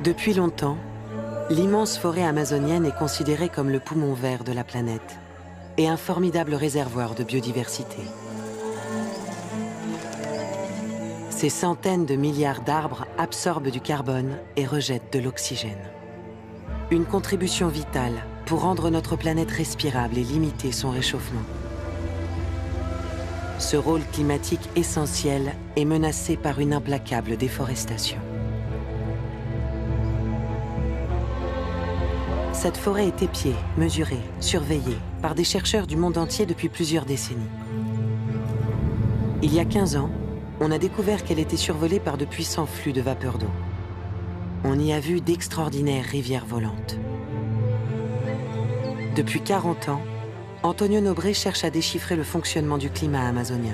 Depuis longtemps, l'immense forêt amazonienne est considérée comme le poumon vert de la planète et un formidable réservoir de biodiversité. Ces centaines de milliards d'arbres absorbent du carbone et rejettent de l'oxygène. Une contribution vitale pour rendre notre planète respirable et limiter son réchauffement. Ce rôle climatique essentiel est menacé par une implacable déforestation. Cette forêt est épiée, mesurée, surveillée par des chercheurs du monde entier depuis plusieurs décennies. Il y a 15 ans, on a découvert qu'elle était survolée par de puissants flux de vapeur d'eau. On y a vu d'extraordinaires rivières volantes. Depuis 40 ans, Antonio Nobre cherche à déchiffrer le fonctionnement du climat amazonien.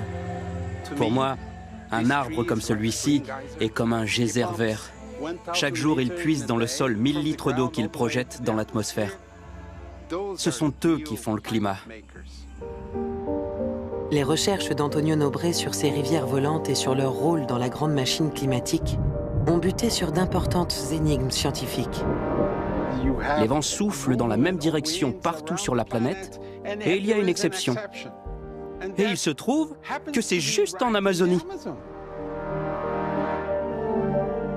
Pour moi, un arbre comme celui-ci est comme un geyser vert. Chaque jour, il puise dans le sol 1000 litres d'eau qu'il projette dans l'atmosphère. Ce sont eux qui font le climat. Les recherches d'Antonio Nobre sur ces rivières volantes et sur leur rôle dans la grande machine climatique ont buté sur d'importantes énigmes scientifiques. Les vents soufflent dans la même direction partout sur la planète, et il y a une exception. Et il se trouve que c'est juste en Amazonie.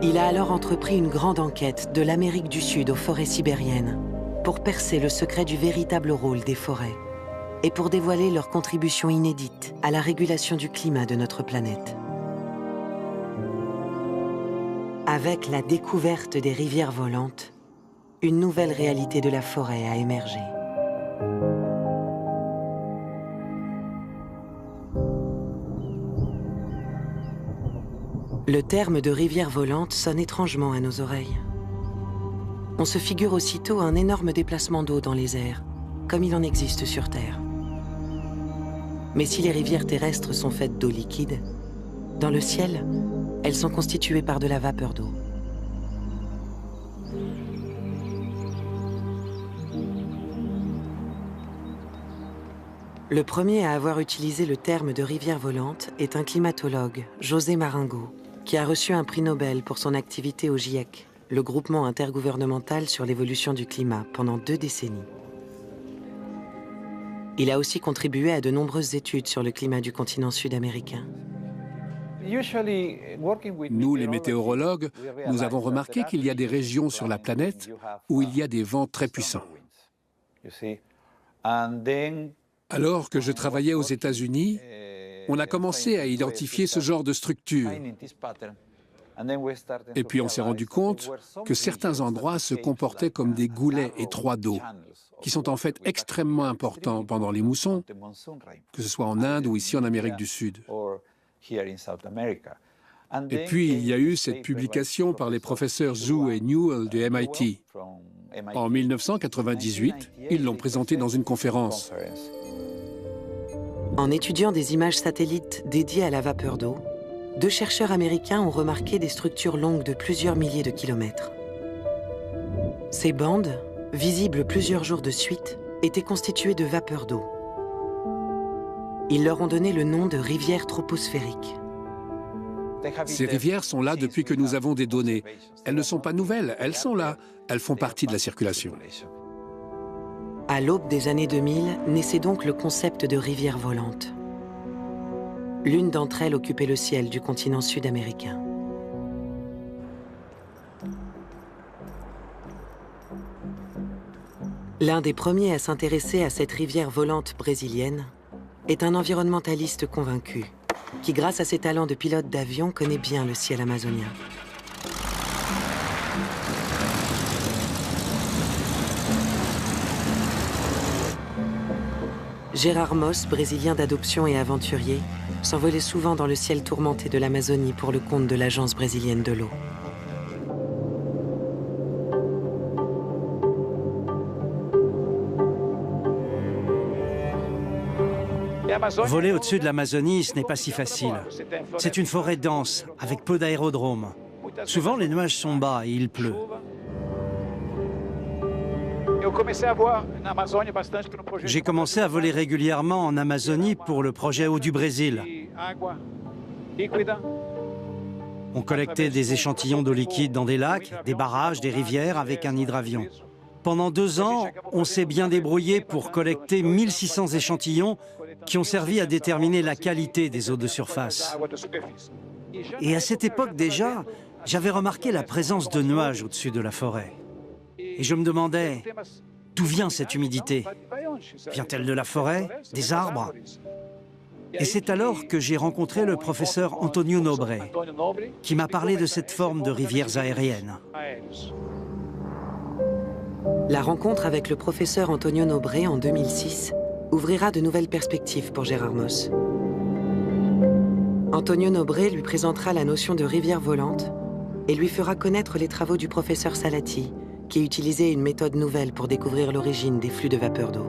Il a alors entrepris une grande enquête de l'Amérique du Sud aux forêts sibériennes pour percer le secret du véritable rôle des forêts et pour dévoiler leur contribution inédite à la régulation du climat de notre planète. Avec la découverte des rivières volantes, une nouvelle réalité de la forêt a émergé. Le terme de rivière volante sonne étrangement à nos oreilles. On se figure aussitôt un énorme déplacement d'eau dans les airs, comme il en existe sur Terre. Mais si les rivières terrestres sont faites d'eau liquide, dans le ciel, elles sont constituées par de la vapeur d'eau. Le premier à avoir utilisé le terme de rivière volante est un climatologue, José Marengo, qui a reçu un prix Nobel pour son activité au GIEC, le groupement intergouvernemental sur l'évolution du climat, pendant 2 décennies. Il a aussi contribué à de nombreuses études sur le climat du continent sud-américain. Nous, les météorologues, nous avons remarqué qu'il y a des régions sur la planète où il y a des vents très puissants. Alors que je travaillais aux États-Unis, on a commencé à identifier ce genre de structure. Et puis on s'est rendu compte que certains endroits se comportaient comme des goulets étroits d'eau, qui sont en fait extrêmement importants pendant les moussons, que ce soit en Inde ou ici en Amérique du Sud. Et puis il y a eu cette publication par les professeurs Zhu et Newell du MIT. En 1998, ils l'ont présentée dans une conférence. En étudiant des images satellites dédiées à la vapeur d'eau, 2 chercheurs américains ont remarqué des structures longues de plusieurs milliers de kilomètres. Ces bandes, visibles plusieurs jours de suite, étaient constituées de vapeur d'eau. Ils leur ont donné le nom de rivières troposphériques. Ces rivières sont là depuis que nous avons des données. Elles ne sont pas nouvelles, elles sont là. Elles font partie de la circulation. À l'aube des années 2000, naissait donc le concept de rivière volante. L'une d'entre elles occupait le ciel du continent sud-américain. L'un des premiers à s'intéresser à cette rivière volante brésilienne est un environnementaliste convaincu, qui, grâce à ses talents de pilote d'avion, connaît bien le ciel amazonien. Gérard Moss, brésilien d'adoption et aventurier, s'envolait souvent dans le ciel tourmenté de l'Amazonie pour le compte de l'Agence brésilienne de l'eau. Voler au-dessus de l'Amazonie, ce n'est pas si facile. C'est une forêt dense, avec peu d'aérodromes. Souvent, les nuages sont bas et il pleut. J'ai commencé à voler régulièrement en Amazonie pour le projet Eau du Brésil. On collectait des échantillons d'eau liquide dans des lacs, des barrages, des rivières avec un hydravion. Pendant 2 ans, on s'est bien débrouillé pour collecter 1600 échantillons qui ont servi à déterminer la qualité des eaux de surface. Et à cette époque déjà, j'avais remarqué la présence de nuages au-dessus de la forêt. Et je me demandais, d'où vient cette humidité? Vient-elle de la forêt, des arbres? Et c'est alors que j'ai rencontré le professeur Antonio Nobre, qui m'a parlé de cette forme de rivières aériennes. La rencontre avec le professeur Antonio Nobre en 2006 ouvrira de nouvelles perspectives pour Gérard Moss. Antonio Nobre lui présentera la notion de rivière volante et lui fera connaître les travaux du professeur Salati, qui utilisait une méthode nouvelle pour découvrir l'origine des flux de vapeur d'eau.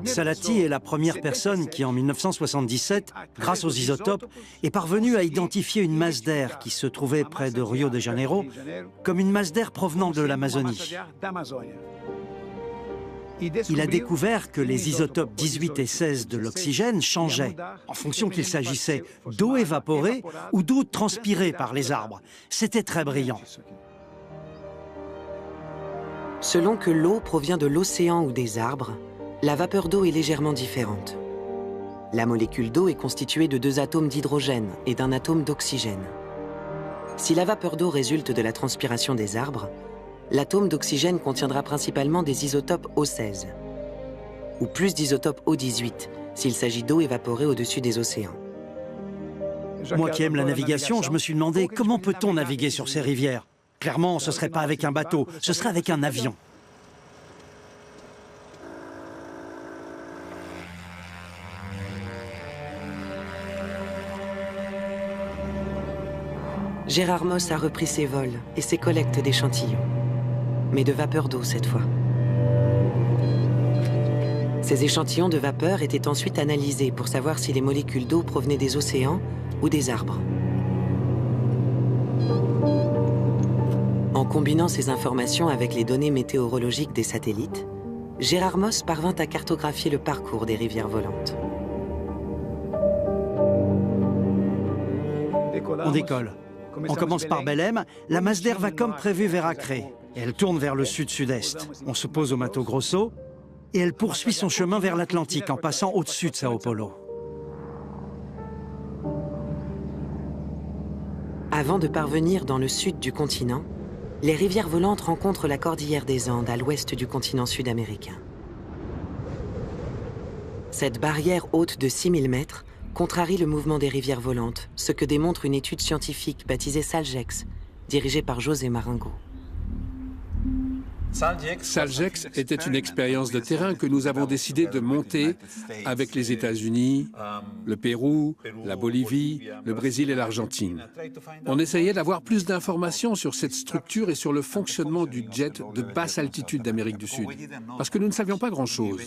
Salati est la première personne qui, en 1977, grâce aux isotopes, est parvenue à identifier une masse d'air qui se trouvait près de Rio de Janeiro comme une masse d'air provenant de l'Amazonie. Il a découvert que les isotopes 18 et 16 de l'oxygène changeaient en fonction qu'il s'agissait d'eau évaporée ou d'eau transpirée par les arbres. C'était très brillant. Selon que l'eau provient de l'océan ou des arbres, la vapeur d'eau est légèrement différente. La molécule d'eau est constituée de 2 atomes d'hydrogène et d'un atome d'oxygène. Si la vapeur d'eau résulte de la transpiration des arbres, l'atome d'oxygène contiendra principalement des isotopes O16, ou plus d'isotopes O18, s'il s'agit d'eau évaporée au-dessus des océans. Moi qui aime la navigation, je me suis demandé comment peut-on naviguer sur ces rivières. Clairement, ce ne serait pas avec un bateau, ce serait avec un avion. Gérard Moss a repris ses vols et ses collectes d'échantillons, mais de vapeur d'eau cette fois. Ces échantillons de vapeur étaient ensuite analysés pour savoir si les molécules d'eau provenaient des océans ou des arbres. En combinant ces informations avec les données météorologiques des satellites, Gérard Moss parvint à cartographier le parcours des rivières volantes. On décolle. On commence par Belém. La masse d'air va comme prévu vers Acre. Elle tourne vers le sud-sud-est. On se pose au Mato Grosso et elle poursuit son chemin vers l'Atlantique en passant au-dessus de Sao Paulo. Avant de parvenir dans le sud du continent, les rivières volantes rencontrent la cordillère des Andes à l'ouest du continent sud-américain. Cette barrière haute de 6000 mètres contrarie le mouvement des rivières volantes, ce que démontre une étude scientifique baptisée SALGEX, dirigée par José Marengo. SALGEX était une expérience de terrain que nous avons décidé de monter avec les États-Unis, le Pérou, la Bolivie, le Brésil et l'Argentine. On essayait d'avoir plus d'informations sur cette structure et sur le fonctionnement du jet de basse altitude d'Amérique du Sud, parce que nous ne savions pas grand-chose.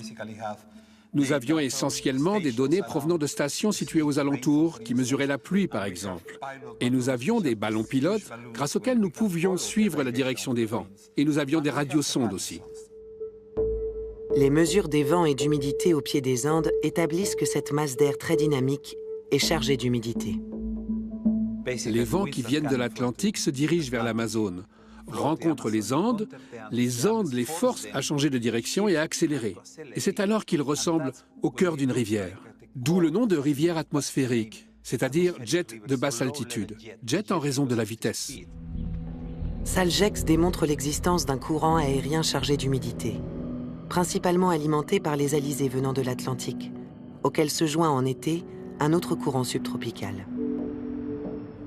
Nous avions essentiellement des données provenant de stations situées aux alentours, qui mesuraient la pluie par exemple. Et nous avions des ballons pilotes grâce auxquels nous pouvions suivre la direction des vents. Et nous avions des radiosondes aussi. Les mesures des vents et d'humidité au pied des Andes établissent que cette masse d'air très dynamique est chargée d'humidité. Les vents qui viennent de l'Atlantique se dirigent vers l'Amazone, rencontrent les Andes les forcent à changer de direction et à accélérer. Et c'est alors qu'ils ressemblent au cœur d'une rivière. D'où le nom de rivière atmosphérique, c'est-à-dire jet de basse altitude. Jet en raison de la vitesse. SALGEX démontre l'existence d'un courant aérien chargé d'humidité, principalement alimenté par les alizés venant de l'Atlantique, auquel se joint en été un autre courant subtropical.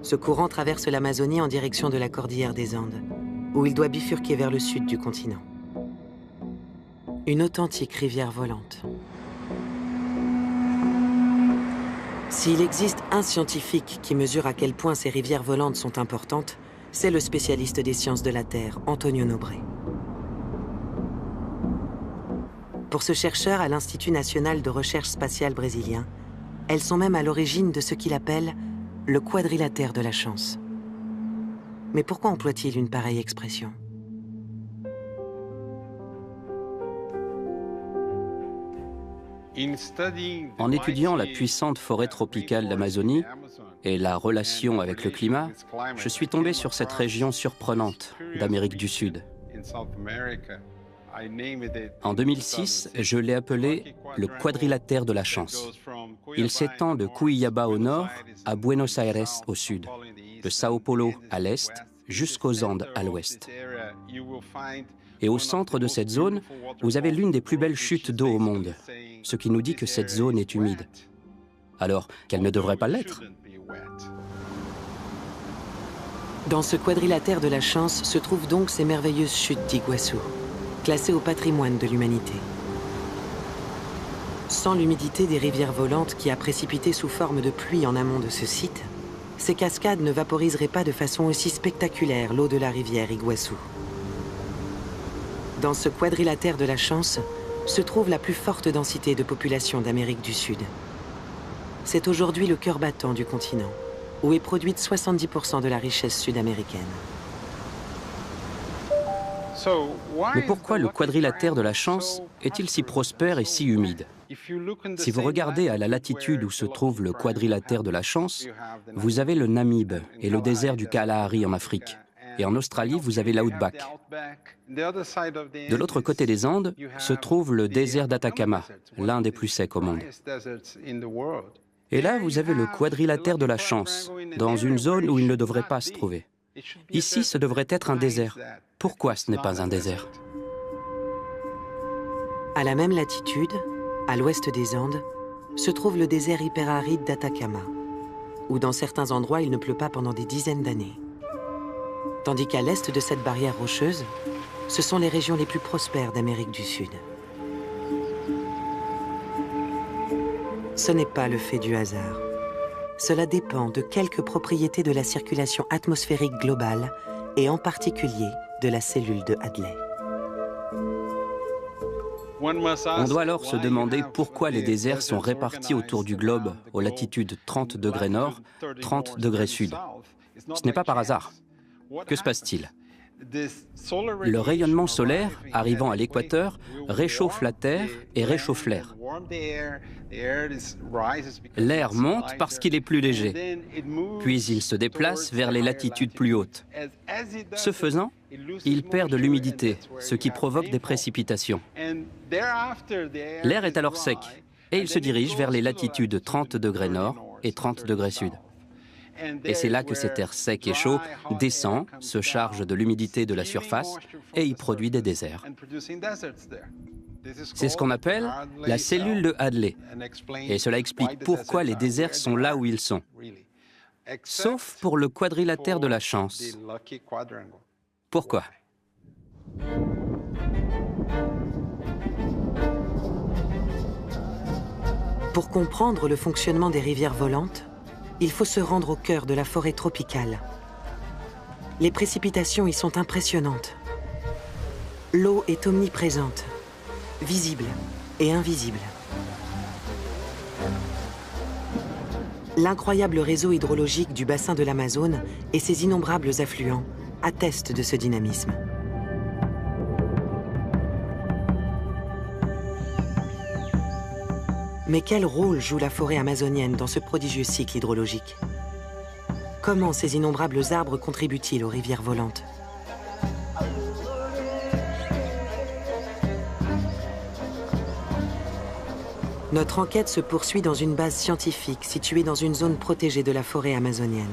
Ce courant traverse l'Amazonie en direction de la cordillère des Andes, où il doit bifurquer vers le sud du continent. Une authentique rivière volante. S'il existe un scientifique qui mesure à quel point ces rivières volantes sont importantes, c'est le spécialiste des sciences de la Terre, Antonio Nobre. Pour ce chercheur à l'Institut national de recherche spatiale brésilien, elles sont même à l'origine de ce qu'il appelle le quadrilatère de la chance. Mais pourquoi emploie-t-il une pareille expression? En étudiant la puissante forêt tropicale d'Amazonie, et la relation avec le climat, je suis tombé sur cette région surprenante d'Amérique du Sud. En 2006, je l'ai appelé le quadrilatère de la chance. Il s'étend de Cuyaba au nord à Buenos Aires au sud, de Sao Paulo à l'est jusqu'aux Andes à l'ouest. Et au centre de cette zone, vous avez l'une des plus belles chutes d'eau au monde, ce qui nous dit que cette zone est humide. Alors qu'elle ne devrait pas l'être. Dans ce quadrilatère de la chance se trouvent donc ces merveilleuses chutes d'Iguassou, classées au patrimoine de l'humanité. Sans l'humidité des rivières volantes qui a précipité sous forme de pluie en amont de ce site, ces cascades ne vaporiseraient pas de façon aussi spectaculaire l'eau de la rivière Iguassou. Dans ce quadrilatère de la chance se trouve la plus forte densité de population d'Amérique du Sud. C'est aujourd'hui le cœur battant du continent, où est produite 70% de la richesse sud-américaine. Mais pourquoi le quadrilatère de la chance est-il si prospère et si humide? Si vous regardez à la latitude où se trouve le quadrilatère de la chance, vous avez le Namibe et le désert du Kalahari en Afrique. Et en Australie, vous avez l'Outback. De l'autre côté des Andes se trouve le désert d'Atacama, l'un des plus secs au monde. Et là, vous avez le quadrilatère de la chance, dans une zone où il ne devrait pas se trouver. Ici, ce devrait être un désert. Pourquoi ce n'est pas un désert? À la même latitude, à l'ouest des Andes, se trouve le désert hyperaride d'Atacama, où dans certains endroits il ne pleut pas pendant des dizaines d'années. Tandis qu'à l'est de cette barrière rocheuse, ce sont les régions les plus prospères d'Amérique du Sud. Ce n'est pas le fait du hasard. Cela dépend de quelques propriétés de la circulation atmosphérique globale et en particulier de la cellule de Hadley. On doit alors se demander pourquoi les déserts sont répartis autour du globe aux latitudes 30 degrés nord, 30 degrés sud. Ce n'est pas par hasard. Que se passe-t-il? Le rayonnement solaire, arrivant à l'équateur, réchauffe la Terre et réchauffe l'air. L'air monte parce qu'il est plus léger, puis il se déplace vers les latitudes plus hautes. Ce faisant, il perd de l'humidité, ce qui provoque des précipitations. L'air est alors sec et il se dirige vers les latitudes 30 degrés nord et 30 degrés sud. Et c'est là que cet air sec et chaud descend, se charge de l'humidité de la surface et y produit des déserts. C'est ce qu'on appelle la cellule de Hadley. Et cela explique pourquoi les déserts sont là où ils sont. Sauf pour le quadrilatère de la chance. Pourquoi? Pour comprendre le fonctionnement des rivières volantes, il faut se rendre au cœur de la forêt tropicale. Les précipitations y sont impressionnantes. L'eau est omniprésente, visible et invisible. L'incroyable réseau hydrologique du bassin de l'Amazone et ses innombrables affluents attestent de ce dynamisme. Mais quel rôle joue la forêt amazonienne dans ce prodigieux cycle hydrologique? Comment ces innombrables arbres contribuent-ils aux rivières volantes? Notre enquête se poursuit dans une base scientifique située dans une zone protégée de la forêt amazonienne.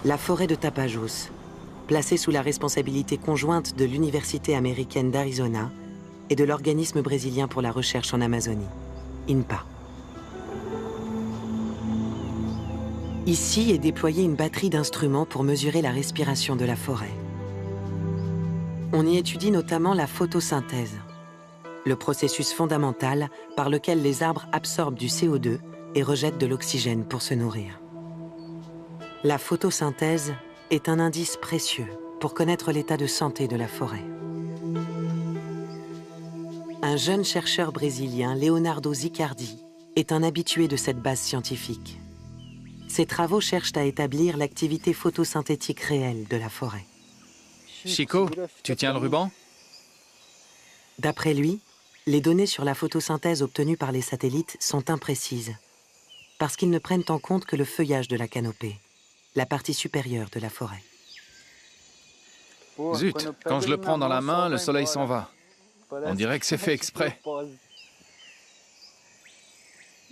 La forêt de Tapajós, placée sous la responsabilité conjointe de l'Université américaine d'Arizona et de l'Organisme brésilien pour la recherche en Amazonie, INPA. Ici est déployée une batterie d'instruments pour mesurer la respiration de la forêt. On y étudie notamment la photosynthèse, le processus fondamental par lequel les arbres absorbent du CO2 et rejettent de l'oxygène pour se nourrir. La photosynthèse est un indice précieux pour connaître l'état de santé de la forêt. Un jeune chercheur brésilien, Leonardo Zicardi, est un habitué de cette base scientifique. Ses travaux cherchent à établir l'activité photosynthétique réelle de la forêt. Chico, tu tiens le ruban? D'après lui, les données sur la photosynthèse obtenues par les satellites sont imprécises. parce qu'ils ne prennent en compte que le feuillage de la canopée, la partie supérieure de la forêt. Zut, quand je le prends dans la main, le soleil s'en va. On dirait que c'est fait exprès.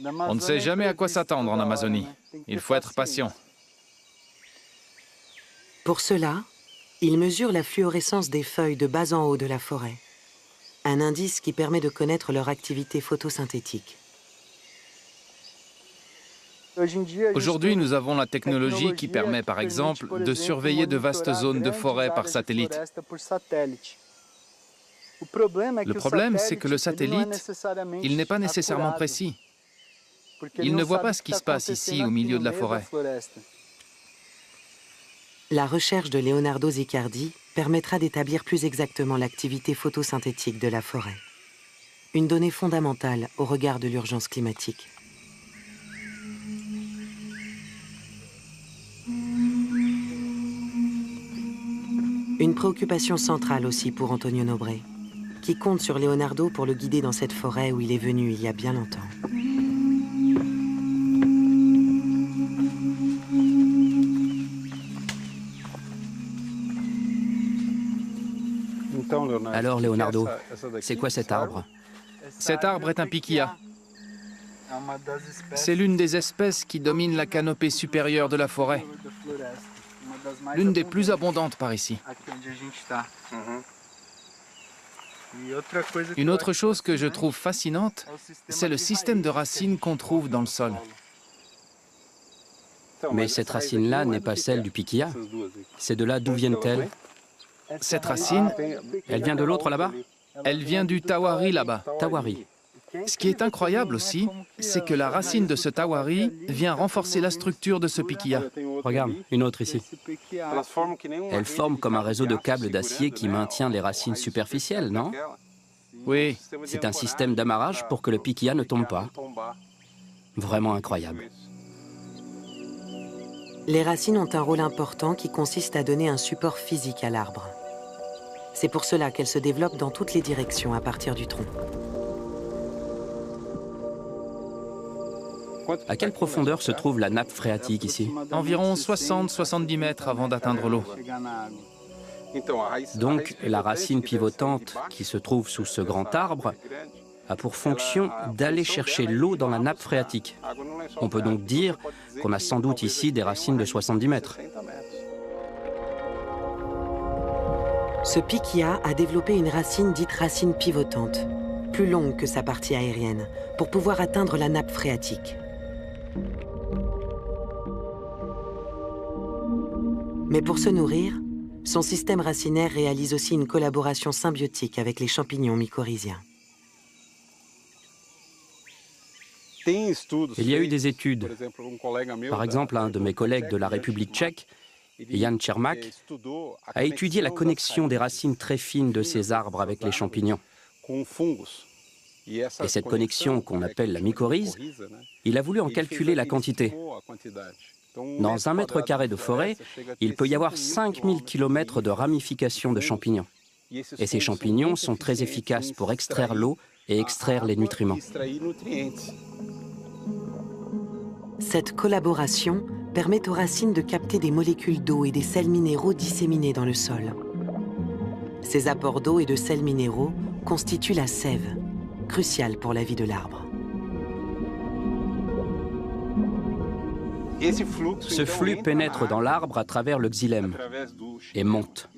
On ne sait jamais à quoi s'attendre en Amazonie. Il faut être patient. Pour cela, ils mesurent la fluorescence des feuilles de bas en haut de la forêt, un indice qui permet de connaître leur activité photosynthétique. Aujourd'hui, nous avons la technologie qui permet, par exemple, de surveiller de vastes zones de forêt par satellite. Le problème, c'est que le satellite, il n'est pas nécessairement précis. Il ne voit pas ce qui se passe ici, au milieu de la forêt. La recherche de Leonardo Zicardi permettra d'établir plus exactement l'activité photosynthétique de la forêt. Une donnée fondamentale au regard de l'urgence climatique. Une préoccupation centrale aussi pour Antonio Nobre, qui compte sur Leonardo pour le guider dans cette forêt où il est venu il y a bien longtemps. Alors, Leonardo, c'est quoi cet arbre? Cet arbre est un piquilla. C'est l'une des espèces qui domine la canopée supérieure de la forêt. L'une des plus abondantes par ici. Une autre chose que je trouve fascinante, c'est le système de racines qu'on trouve dans le sol. Mais cette racine-là n'est pas celle du piquilla. C'est de là d'où viennent-elles? Cette racine, Elle vient de l'autre là-bas? elle vient du tawari là-bas. Tawari. Ce qui est incroyable aussi, c'est que la racine de ce tawari vient renforcer la structure de ce piquilla. Regarde, une autre ici. Elle forme comme un réseau de câbles d'acier qui maintient les racines superficielles, non? Oui, C'est un système d'amarrage pour que le piquilla ne tombe pas. Vraiment incroyable. Les racines ont un rôle important qui consiste à donner un support physique à l'arbre. C'est pour cela qu'elles se développent dans toutes les directions à partir du tronc. À quelle profondeur se trouve la nappe phréatique ici? environ 60-70 mètres avant d'atteindre l'eau. Donc, la racine pivotante qui se trouve sous ce grand arbre a pour fonction d'aller chercher l'eau dans la nappe phréatique. On peut donc dire qu'on a sans doute ici des racines de 70 mètres. Ce piquilla a développé une racine dite racine pivotante, plus longue que sa partie aérienne, pour pouvoir atteindre la nappe phréatique. Mais pour se nourrir, son système racinaire réalise aussi une collaboration symbiotique avec les champignons mycorhiziens. Il y a eu des études. Par exemple, un de mes collègues de la République tchèque, Jan Čermák, a étudié la connexion des racines très fines de ces arbres avec les champignons. Et cette connexion qu'on appelle la mycorhize, il a voulu en calculer la quantité. Dans 1 mètre carré de forêt, il peut y avoir 5000 km de ramifications de champignons. Et ces champignons sont très efficaces pour extraire l'eau et extraire les nutriments. Cette collaboration permet aux racines de capter des molécules d'eau et des sels minéraux disséminés dans le sol. Ces apports d'eau et de sels minéraux constituent la sève, cruciale pour la vie de l'arbre. Ce flux pénètre dans l'arbre à travers le xylème et monte.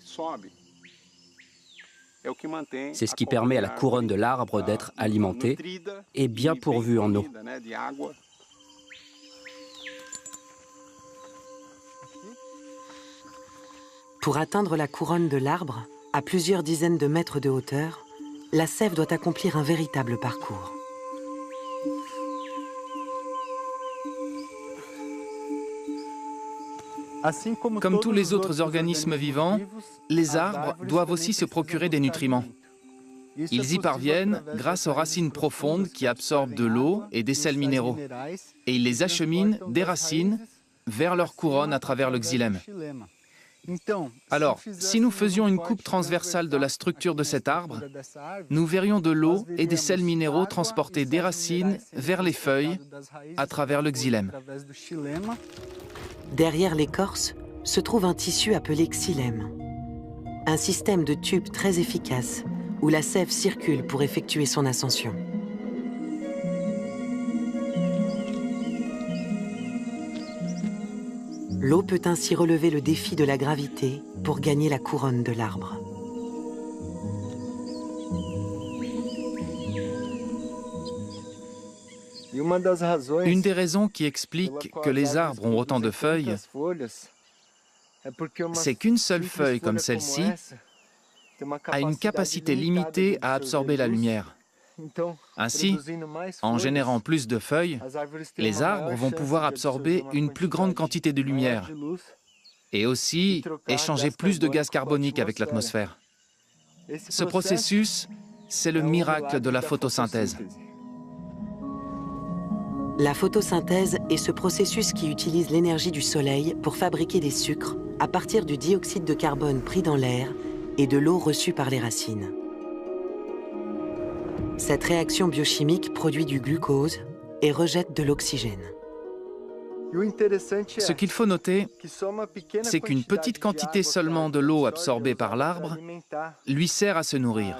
C'est ce qui permet à la couronne de l'arbre d'être alimentée et bien pourvue en eau. Pour atteindre la couronne de l'arbre, à plusieurs dizaines de mètres de hauteur, la sève doit accomplir un véritable parcours. Comme tous les autres organismes vivants, les arbres doivent aussi se procurer des nutriments. Ils y parviennent grâce aux racines profondes qui absorbent de l'eau et des sels minéraux. Et ils les acheminent des racines vers leur couronne à travers le xylème. Alors, si nous faisions une coupe transversale de la structure de cet arbre, nous verrions de l'eau et des sels minéraux transportés des racines vers les feuilles à travers le xylème. Derrière l'écorce se trouve un tissu appelé xylème. Un système de tubes très efficace où la sève circule pour effectuer son ascension. L'eau peut ainsi relever le défi de la gravité pour gagner la couronne de l'arbre. Une des raisons qui explique que les arbres ont autant de feuilles, c'est qu'une seule feuille comme celle-ci a une capacité limitée à absorber la lumière. Ainsi, en générant plus de feuilles, les arbres vont pouvoir absorber une plus grande quantité de lumière et aussi échanger plus de gaz carbonique avec l'atmosphère. Ce processus, c'est le miracle de la photosynthèse. La photosynthèse est ce processus qui utilise l'énergie du soleil pour fabriquer des sucres à partir du dioxyde de carbone pris dans l'air et de l'eau reçue par les racines. Cette réaction biochimique produit du glucose et rejette de l'oxygène. Ce qu'il faut noter, c'est qu'une petite quantité seulement de l'eau absorbée par l'arbre lui sert à se nourrir.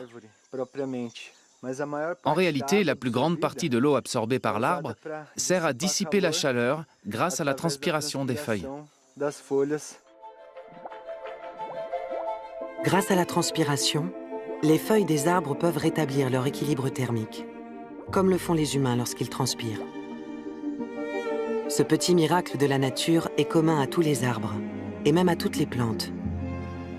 En réalité, la plus grande partie de l'eau absorbée par l'arbre sert à dissiper la chaleur grâce à la transpiration des feuilles. Grâce à la transpiration, les feuilles des arbres peuvent rétablir leur équilibre thermique, comme le font les humains lorsqu'ils transpirent. Ce petit miracle de la nature est commun à tous les arbres, et même à toutes les plantes.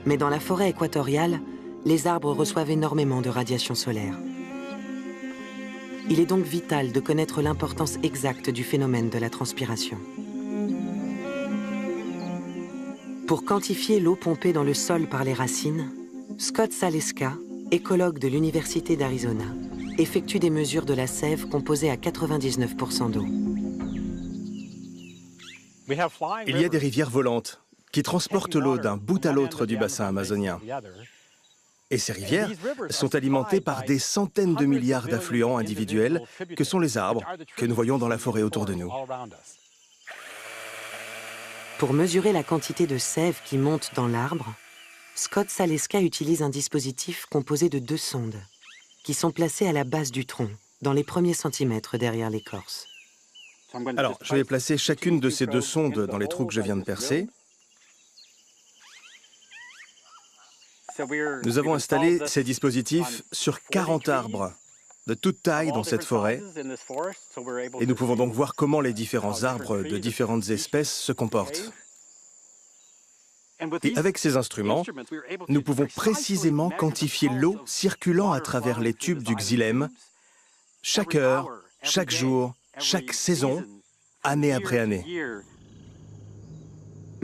Mais dans la forêt équatoriale, les arbres reçoivent énormément de radiation solaire. Il est donc vital de connaître l'importance exacte du phénomène de la transpiration. Pour quantifier l'eau pompée dans le sol par les racines, Scott Zaleska, écologue de l'Université d'Arizona, effectue des mesures de la sève composée à 99% d'eau. Il y a des rivières volantes qui transportent l'eau d'un bout à l'autre du bassin amazonien. Et ces rivières sont alimentées par des centaines de milliards d'affluents individuels que sont les arbres que nous voyons dans la forêt autour de nous. Pour mesurer la quantité de sève qui monte dans l'arbre, Scott Zaleska utilise un dispositif composé de 2 sondes qui sont placées à la base du tronc, dans les premiers centimètres derrière l'écorce. Alors, je vais placer chacune de ces 2 sondes dans les trous que je viens de percer. Nous avons installé ces dispositifs sur 40 arbres de toute taille dans cette forêt et nous pouvons donc voir comment les différents arbres de différentes espèces se comportent. Et avec ces instruments, nous pouvons précisément quantifier l'eau circulant à travers les tubes du xylème chaque heure, chaque jour, chaque saison, année après année.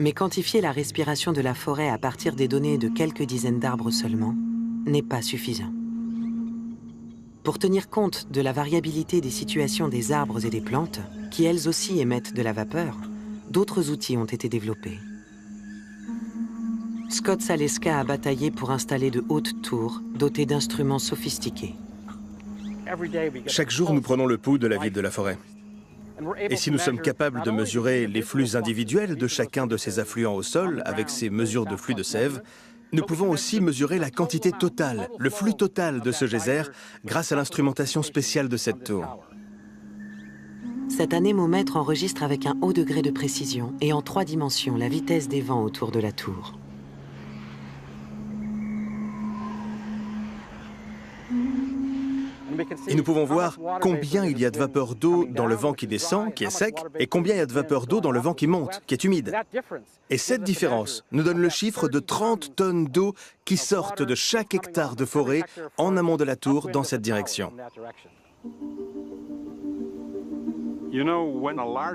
Mais quantifier la respiration de la forêt à partir des données de quelques dizaines d'arbres seulement n'est pas suffisant. Pour tenir compte de la variabilité des situations des arbres et des plantes, qui elles aussi émettent de la vapeur, d'autres outils ont été développés. Scott Zaleska a bataillé pour installer de hautes tours dotées d'instruments sophistiqués. Chaque jour, nous prenons le pouls de la vie de la forêt. Et si nous sommes capables de mesurer les flux individuels de chacun de ces affluents au sol avec ces mesures de flux de sève, nous pouvons aussi mesurer la quantité totale, le flux total de ce geyser grâce à l'instrumentation spéciale de cette tour. Cet anémomètre enregistre avec un haut degré de précision et en 3 dimensions la vitesse des vents autour de la tour. Et nous pouvons voir combien il y a de vapeur d'eau dans le vent qui descend, qui est sec, et combien il y a de vapeur d'eau dans le vent qui monte, qui est humide. Et cette différence nous donne le chiffre de 30 tonnes d'eau qui sortent de chaque hectare de forêt en amont de la tour dans cette direction.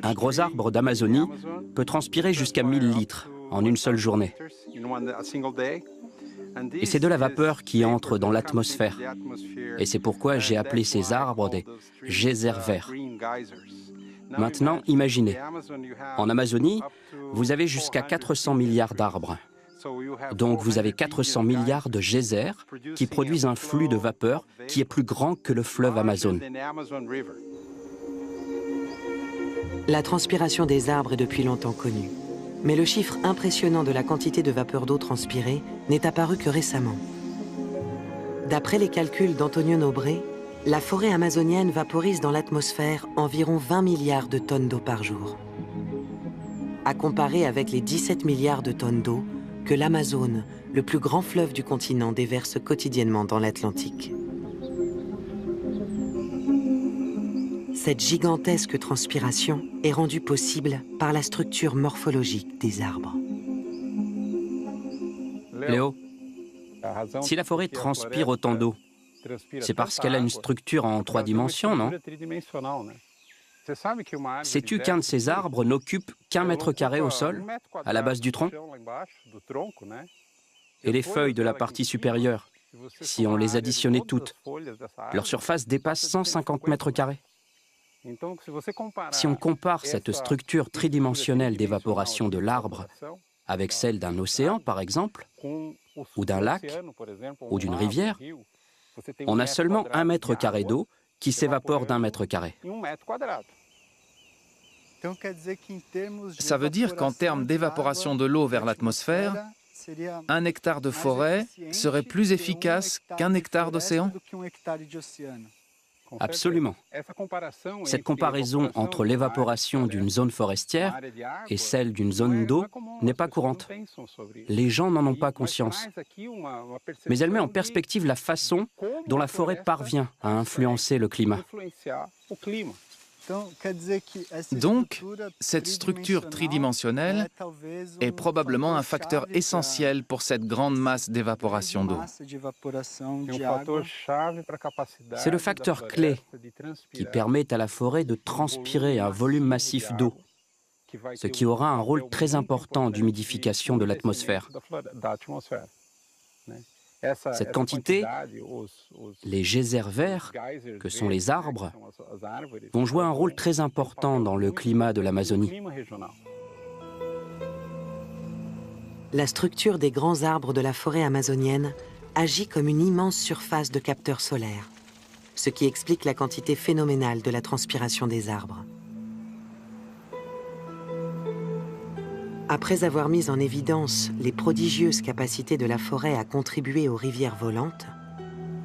Un gros arbre d'Amazonie peut transpirer jusqu'à 1000 litres en une seule journée. Et c'est de la vapeur qui entre dans l'atmosphère. Et c'est pourquoi j'ai appelé ces arbres des geysers verts. Maintenant, imaginez, en Amazonie, vous avez jusqu'à 400 milliards d'arbres. Donc vous avez 400 milliards de geysers qui produisent un flux de vapeur qui est plus grand que le fleuve Amazon. La transpiration des arbres est depuis longtemps connue. Mais le chiffre impressionnant de la quantité de vapeur d'eau transpirée n'est apparu que récemment. D'après les calculs d'Antonio Nobre, la forêt amazonienne vaporise dans l'atmosphère environ 20 milliards de tonnes d'eau par jour. À comparer avec les 17 milliards de tonnes d'eau que l'Amazone, le plus grand fleuve du continent, déverse quotidiennement dans l'Atlantique. Cette gigantesque transpiration est rendue possible par la structure morphologique des arbres. Léo, si la forêt transpire autant d'eau, c'est parce qu'elle a une structure en 3 dimensions, non? Sais-tu qu'un de ces arbres n'occupe qu'1 mètre carré au sol, à la base du tronc? Et les feuilles de la partie supérieure, si on les additionnait toutes, leur surface dépasse 150 mètres carrés. Si on compare cette structure tridimensionnelle d'évaporation de l'arbre avec celle d'un océan, par exemple, ou d'un lac, ou d'une rivière, on a seulement 1 mètre carré d'eau qui s'évapore d'1 mètre carré. Ça veut dire qu'en termes d'évaporation de l'eau vers l'atmosphère, 1 hectare de forêt serait plus efficace qu'1 hectare d'océan? Absolument. Cette comparaison entre l'évaporation d'une zone forestière et celle d'une zone d'eau n'est pas courante. Les gens n'en ont pas conscience. Mais elle met en perspective la façon dont la forêt parvient à influencer le climat. Donc, cette structure tridimensionnelle est probablement un facteur essentiel pour cette grande masse d'évaporation d'eau. C'est le facteur clé qui permet à la forêt de transpirer un volume massif d'eau, ce qui aura un rôle très important d'humidification de l'atmosphère. Cette quantité, les geysers verts, que sont les arbres, vont jouer un rôle très important dans le climat de l'Amazonie. La structure des grands arbres de la forêt amazonienne agit comme une immense surface de capteurs solaires, ce qui explique la quantité phénoménale de la transpiration des arbres. Après avoir mis en évidence les prodigieuses capacités de la forêt à contribuer aux rivières volantes,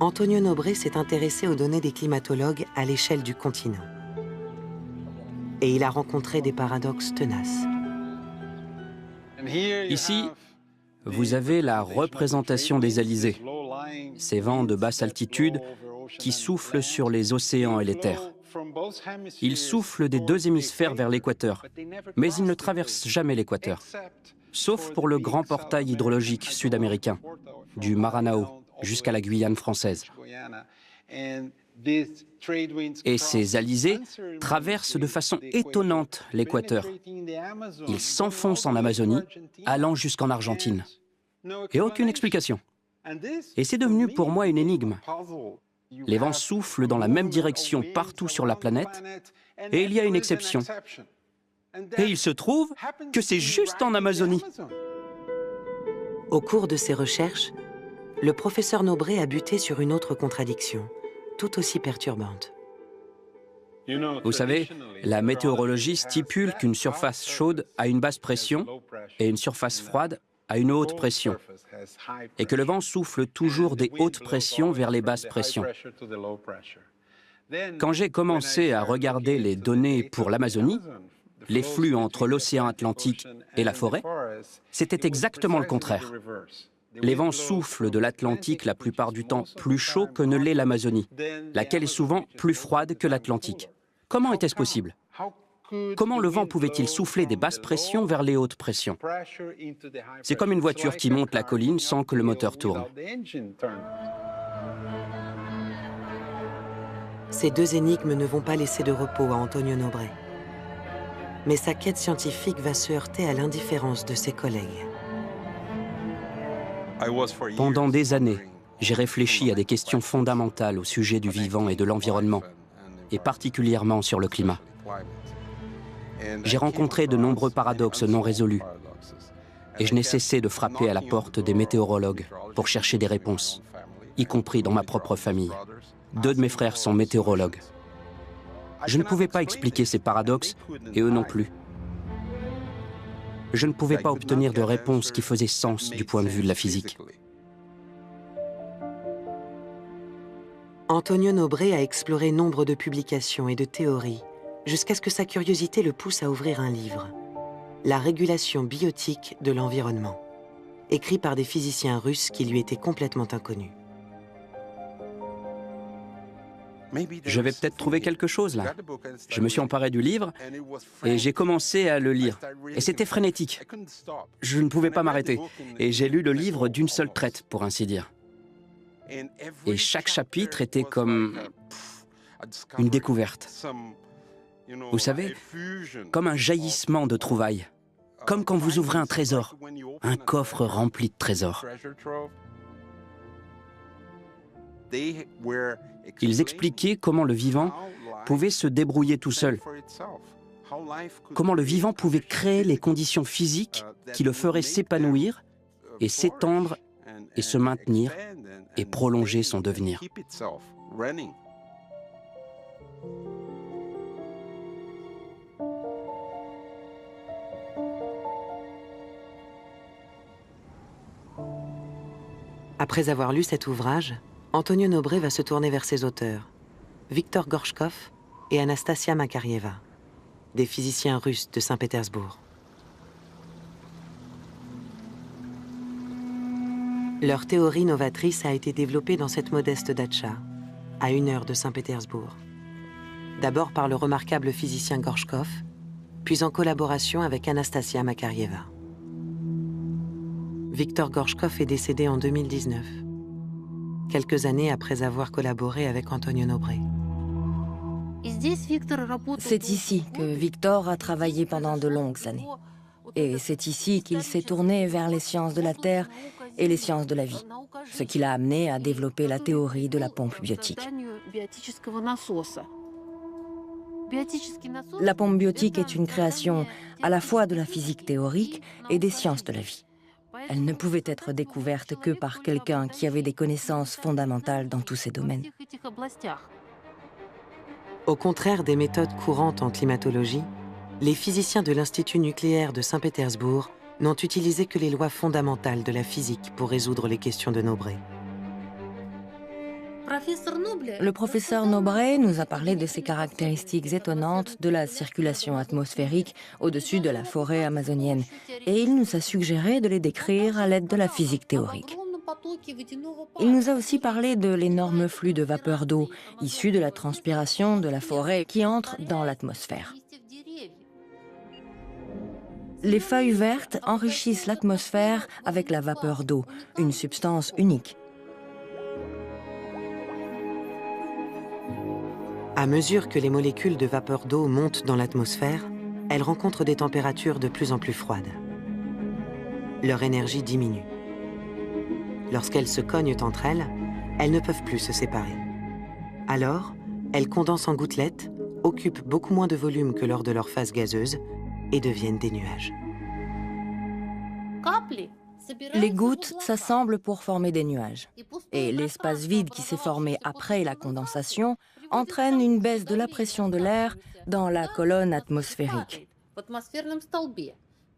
Antonio Nobre s'est intéressé aux données des climatologues à l'échelle du continent. Et il a rencontré des paradoxes tenaces. Ici, vous avez la représentation des alizés, ces vents de basse altitude qui soufflent sur les océans et les terres. Ils soufflent des 2 hémisphères vers l'équateur, mais ils ne traversent jamais l'équateur, sauf pour le grand portail hydrologique sud-américain, du Maranhão jusqu'à la Guyane française. Et ces alizés traversent de façon étonnante l'équateur. Ils s'enfoncent en Amazonie, allant jusqu'en Argentine. Et aucune explication. Et c'est devenu pour moi une énigme. Les vents soufflent dans la même direction partout sur la planète, et il y a une exception. Et il se trouve que c'est juste en Amazonie. Au cours de ses recherches, le professeur Nobre a buté sur une autre contradiction, tout aussi perturbante. Vous savez, la météorologie stipule qu'une surface chaude a une basse pression et une surface froide a une haute pression, et que le vent souffle toujours des hautes pressions vers les basses pressions. Quand j'ai commencé à regarder les données pour l'Amazonie, les flux entre l'océan Atlantique et la forêt, c'était exactement le contraire. Les vents soufflent de l'Atlantique la plupart du temps plus chaud que ne l'est l'Amazonie, laquelle est souvent plus froide que l'Atlantique. Comment était-ce possible? Comment le vent pouvait-il souffler des basses pressions vers les hautes pressions? C'est comme une voiture qui monte la colline sans que le moteur tourne. Ces 2 énigmes ne vont pas laisser de repos à Antonio Nobre. Mais sa quête scientifique va se heurter à l'indifférence de ses collègues. Pendant des années, j'ai réfléchi à des questions fondamentales au sujet du vivant et de l'environnement, et particulièrement sur le climat. J'ai rencontré de nombreux paradoxes non résolus. Et je n'ai cessé de frapper à la porte des météorologues pour chercher des réponses, y compris dans ma propre famille. 2 de mes frères sont météorologues. Je ne pouvais pas expliquer ces paradoxes, et eux non plus. Je ne pouvais pas obtenir de réponse qui faisait sens du point de vue de la physique. Antonio Nobré a exploré nombre de publications et de théories, jusqu'à ce que sa curiosité le pousse à ouvrir un livre, La régulation biotique de l'environnement, écrit par des physiciens russes qui lui étaient complètement inconnus. Je vais peut-être trouver quelque chose là. Je me suis emparé du livre et j'ai commencé à le lire. Et c'était frénétique. Je ne pouvais pas m'arrêter. Et j'ai lu le livre d'une seule traite, pour ainsi dire. Et chaque chapitre était comme une découverte. Vous savez, comme un jaillissement de trouvailles. Comme quand vous ouvrez un trésor, un coffre rempli de trésors. Ils expliquaient comment le vivant pouvait se débrouiller tout seul, comment le vivant pouvait créer les conditions physiques qui le feraient s'épanouir et s'étendre et se maintenir et prolonger son devenir. Après avoir lu cet ouvrage, Antonio Nobré va se tourner vers ses auteurs, Viktor Gorchkov et Anastasia Makarieva, des physiciens russes de Saint-Pétersbourg. Leur théorie novatrice a été développée dans cette modeste datcha, à 1 heure de Saint-Pétersbourg. D'abord par le remarquable physicien Gorchkov, puis en collaboration avec Anastasia Makarieva. Viktor Gorchkov est décédé en 2019, quelques années après avoir collaboré avec Antonio Nobré. C'est ici que Victor a travaillé pendant de longues années. Et c'est ici qu'il s'est tourné vers les sciences de la Terre et les sciences de la vie, ce qui l'a amené à développer la théorie de la pompe biotique. La pompe biotique est une création à la fois de la physique théorique et des sciences de la vie. Elle ne pouvait être découverte que par quelqu'un qui avait des connaissances fondamentales dans tous ces domaines. Au contraire des méthodes courantes en climatologie, les physiciens de l'Institut nucléaire de Saint-Pétersbourg n'ont utilisé que les lois fondamentales de la physique pour résoudre les questions de Nobré. Le professeur Nobré nous a parlé de ces caractéristiques étonnantes de la circulation atmosphérique au-dessus de la forêt amazonienne et il nous a suggéré de les décrire à l'aide de la physique théorique. Il nous a aussi parlé de l'énorme flux de vapeur d'eau issu de la transpiration de la forêt qui entre dans l'atmosphère. Les feuilles vertes enrichissent l'atmosphère avec la vapeur d'eau, une substance unique. À mesure que les molécules de vapeur d'eau montent dans l'atmosphère, elles rencontrent des températures de plus en plus froides. Leur énergie diminue. Lorsqu'elles se cognent entre elles, elles ne peuvent plus se séparer. Alors, elles condensent en gouttelettes, occupent beaucoup moins de volume que lors de leur phase gazeuse et deviennent des nuages. Les gouttes s'assemblent pour former des nuages. Et l'espace vide qui s'est formé après la condensation entraîne une baisse de la pression de l'air dans la colonne atmosphérique.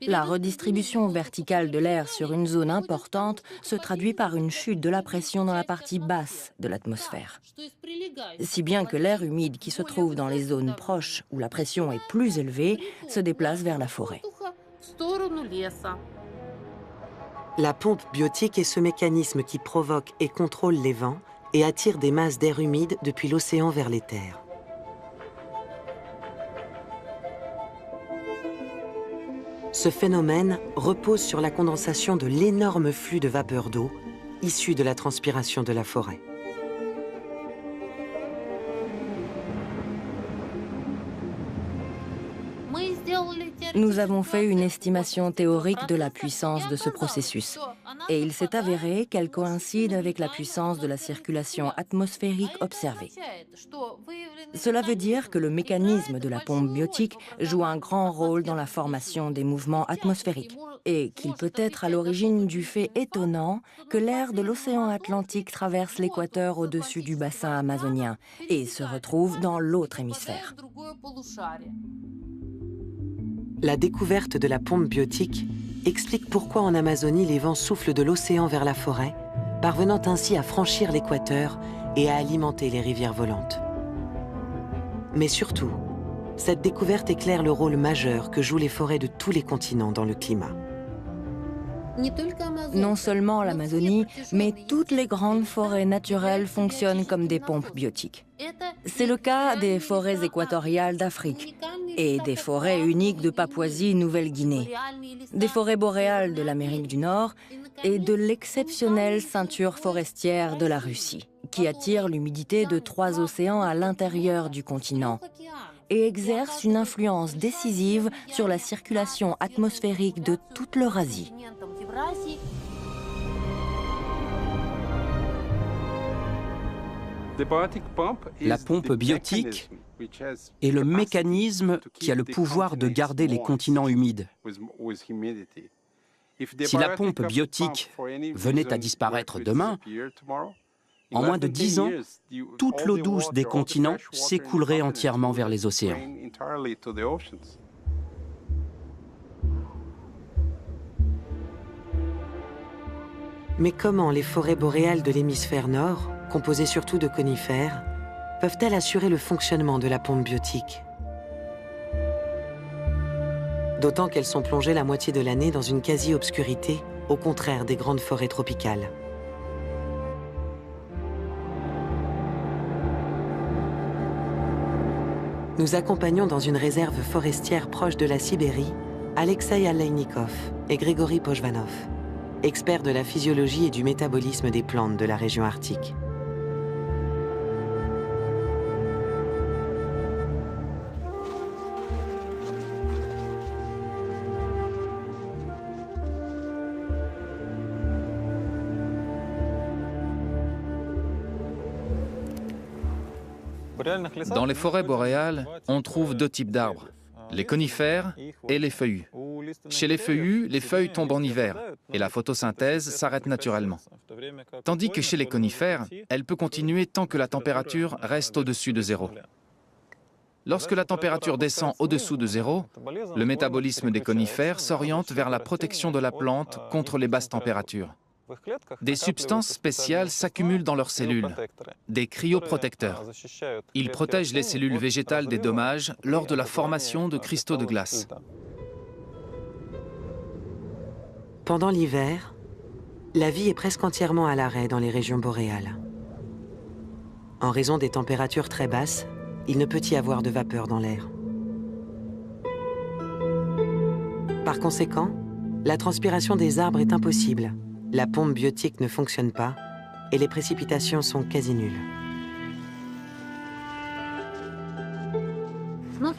La redistribution verticale de l'air sur une zone importante se traduit par une chute de la pression dans la partie basse de l'atmosphère. Si bien que l'air humide qui se trouve dans les zones proches où la pression est plus élevée se déplace vers la forêt. La pompe biotique est ce mécanisme qui provoque et contrôle les vents et attire des masses d'air humide depuis l'océan vers les terres. Ce phénomène repose sur la condensation de l'énorme flux de vapeur d'eau issu de la transpiration de la forêt. Nous avons fait une estimation théorique de la puissance de ce processus. Et il s'est avéré qu'elle coïncide avec la puissance de la circulation atmosphérique observée. Cela veut dire que le mécanisme de la pompe biotique joue un grand rôle dans la formation des mouvements atmosphériques et qu'il peut être à l'origine du fait étonnant que l'air de l'océan Atlantique traverse l'équateur au-dessus du bassin amazonien et se retrouve dans l'autre hémisphère. La découverte de la pompe biotique explique pourquoi en Amazonie les vents soufflent de l'océan vers la forêt, parvenant ainsi à franchir l'équateur et à alimenter les rivières volantes. Mais surtout, cette découverte éclaire le rôle majeur que jouent les forêts de tous les continents dans le climat. Non seulement l'Amazonie, mais toutes les grandes forêts naturelles fonctionnent comme des pompes biotiques. C'est le cas des forêts équatoriales d'Afrique et des forêts uniques de Papouasie-Nouvelle-Guinée, des forêts boréales de l'Amérique du Nord et de l'exceptionnelle ceinture forestière de la Russie, qui attire l'humidité de 3 océans à l'intérieur du continent et exerce une influence décisive sur la circulation atmosphérique de toute l'Eurasie. La pompe biotique est le mécanisme qui a le pouvoir de garder les continents humides. Si la pompe biotique venait à disparaître demain, en moins de 10 ans, toute l'eau douce des continents s'écoulerait entièrement vers les océans. Mais comment les forêts boréales de l'hémisphère nord, composées surtout de conifères, peuvent-elles assurer le fonctionnement de la pompe biotique? D'autant qu'elles sont plongées la moitié de l'année dans une quasi-obscurité, au contraire des grandes forêts tropicales. Nous accompagnons dans une réserve forestière proche de la Sibérie Alexei Aleinikov et Grigory Pojvanov, experts de la physiologie et du métabolisme des plantes de la région arctique. Dans les forêts boréales, on trouve 2 types d'arbres, les conifères et les feuillus. Chez les feuillus, les feuilles tombent en hiver et la photosynthèse s'arrête naturellement. Tandis que chez les conifères, elle peut continuer tant que la température reste au-dessus de 0. Lorsque la température descend au-dessous de 0, le métabolisme des conifères s'oriente vers la protection de la plante contre les basses températures. Des substances spéciales s'accumulent dans leurs cellules, des cryoprotecteurs. Ils protègent les cellules végétales des dommages lors de la formation de cristaux de glace. Pendant l'hiver, la vie est presque entièrement à l'arrêt dans les régions boréales. En raison des températures très basses, il ne peut y avoir de vapeur dans l'air. Par conséquent, la transpiration des arbres est impossible. La pompe biotique ne fonctionne pas et les précipitations sont quasi nulles.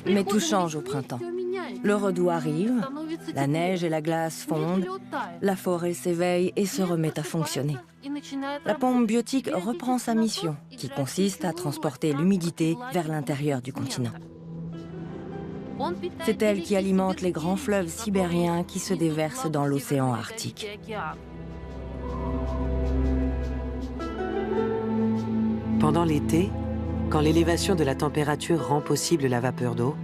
Mais tout change au printemps. Le redoux arrive, la neige et la glace fondent, la forêt s'éveille et se remet à fonctionner. La pompe biotique reprend sa mission, qui consiste à transporter l'humidité vers l'intérieur du continent. C'est elle qui alimente les grands fleuves sibériens qui se déversent dans l'océan Arctique. Pendant l'été, quand l'élévation de la température rend possible la vapeur d'eau,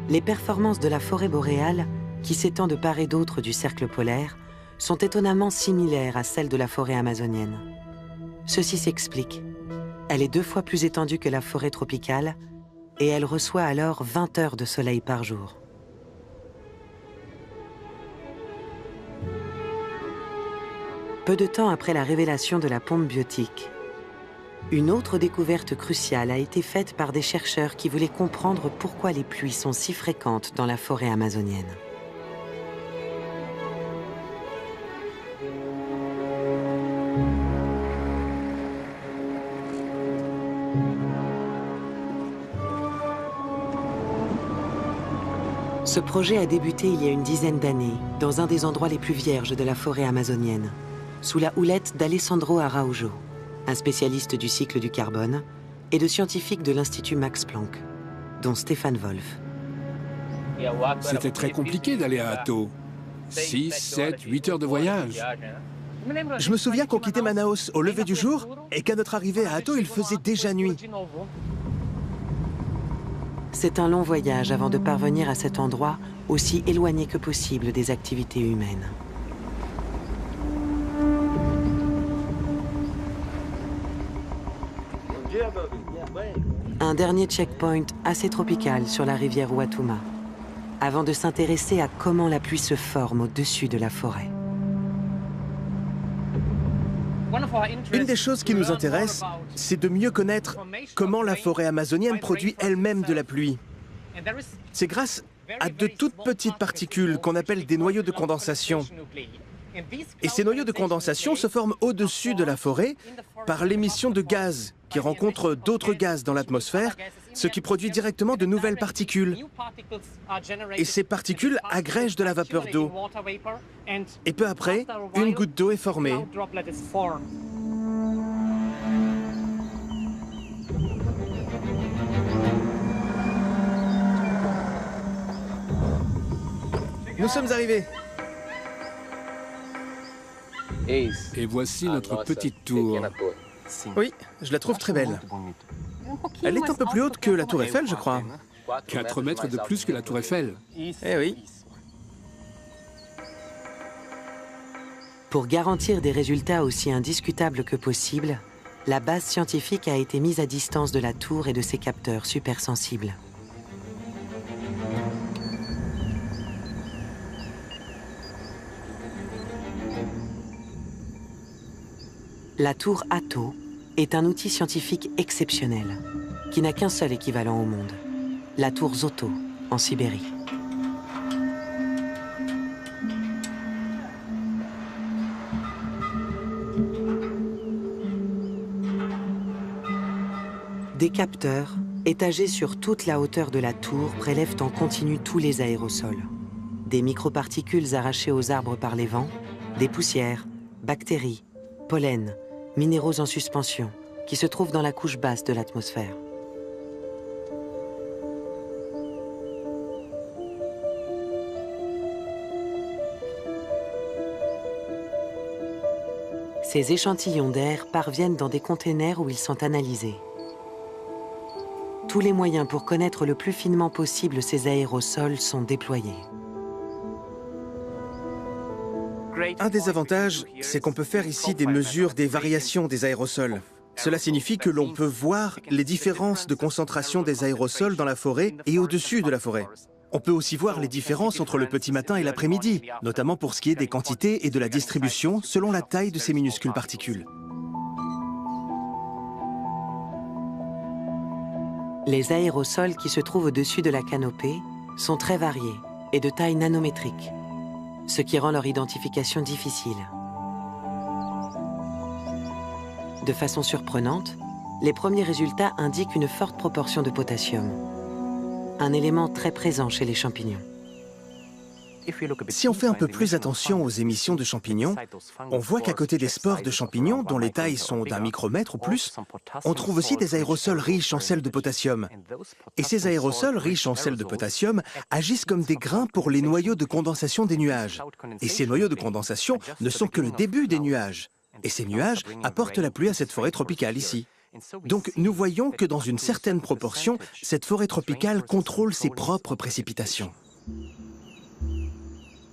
les performances de la forêt boréale, qui s'étend de part et d'autre du cercle polaire, sont étonnamment similaires à celles de la forêt amazonienne. Ceci s'explique. Elle est 2 fois plus étendue que la forêt tropicale et elle reçoit alors 20 heures de soleil par jour. Peu de temps après la révélation de la pompe biotique, une autre découverte cruciale a été faite par des chercheurs qui voulaient comprendre pourquoi les pluies sont si fréquentes dans la forêt amazonienne. Ce projet a débuté il y a une dizaine d'années, dans un des endroits les plus vierges de la forêt amazonienne, sous la houlette d'Alessandro Araujo, un spécialiste du cycle du carbone, et de scientifiques de l'Institut Max Planck, dont Stéphane Wolf. C'était très compliqué d'aller à Hato. 6, 7, 8 heures de voyage. Je me souviens qu'on quittait Manaus au lever du jour et qu'à notre arrivée à Hato, il faisait déjà nuit. C'est un long voyage avant de parvenir à cet endroit aussi éloigné que possible des activités humaines. Un dernier checkpoint assez tropical sur la rivière Ouatouma, avant de s'intéresser à comment la pluie se forme au-dessus de la forêt. Une des choses qui nous intéresse, c'est de mieux connaître comment la forêt amazonienne produit elle-même de la pluie. C'est grâce à de toutes petites particules qu'on appelle des noyaux de condensation. Et ces noyaux de condensation se forment au-dessus de la forêt par l'émission de gaz qui rencontrent d'autres gaz dans l'atmosphère, ce qui produit directement de nouvelles particules. Et ces particules agrègent de la vapeur d'eau. Et peu après, une goutte d'eau est formée. Nous sommes arrivés. Et voici notre petite tour. Oui, je la trouve très belle. Elle est un peu plus haute que la tour Eiffel, je crois. 4 mètres de plus que la tour Eiffel. Eh oui. Pour garantir des résultats aussi indiscutables que possible, la base scientifique a été mise à distance de la tour et de ses capteurs supersensibles. La tour Hato est un outil scientifique exceptionnel, qui n'a qu'un seul équivalent au monde, la tour Zoto, en Sibérie. Des capteurs, étagés sur toute la hauteur de la tour, prélèvent en continu tous les aérosols. Des microparticules arrachées aux arbres par les vents, des poussières, bactéries, pollen, minéraux en suspension, qui se trouvent dans la couche basse de l'atmosphère. Ces échantillons d'air parviennent dans des containers où ils sont analysés. Tous les moyens pour connaître le plus finement possible ces aérosols sont déployés. Un des avantages, c'est qu'on peut faire ici des mesures des variations des aérosols. Cela signifie que l'on peut voir les différences de concentration des aérosols dans la forêt et au-dessus de la forêt. On peut aussi voir les différences entre le petit matin et l'après-midi, notamment pour ce qui est des quantités et de la distribution selon la taille de ces minuscules particules. Les aérosols qui se trouvent au-dessus de la canopée sont très variés et de taille nanométrique, ce qui rend leur identification difficile. De façon surprenante, les premiers résultats indiquent une forte proportion de potassium, un élément très présent chez les champignons. Si on fait un peu plus attention aux émissions de champignons, on voit qu'à côté des spores de champignons, dont les tailles sont d'1 micromètre ou plus, on trouve aussi des aérosols riches en sel de potassium. Et ces aérosols riches en sel de potassium agissent comme des grains pour les noyaux de condensation des nuages. Et ces noyaux de condensation ne sont que le début des nuages. Et ces nuages apportent la pluie à cette forêt tropicale ici. Donc nous voyons que dans une certaine proportion, cette forêt tropicale contrôle ses propres précipitations.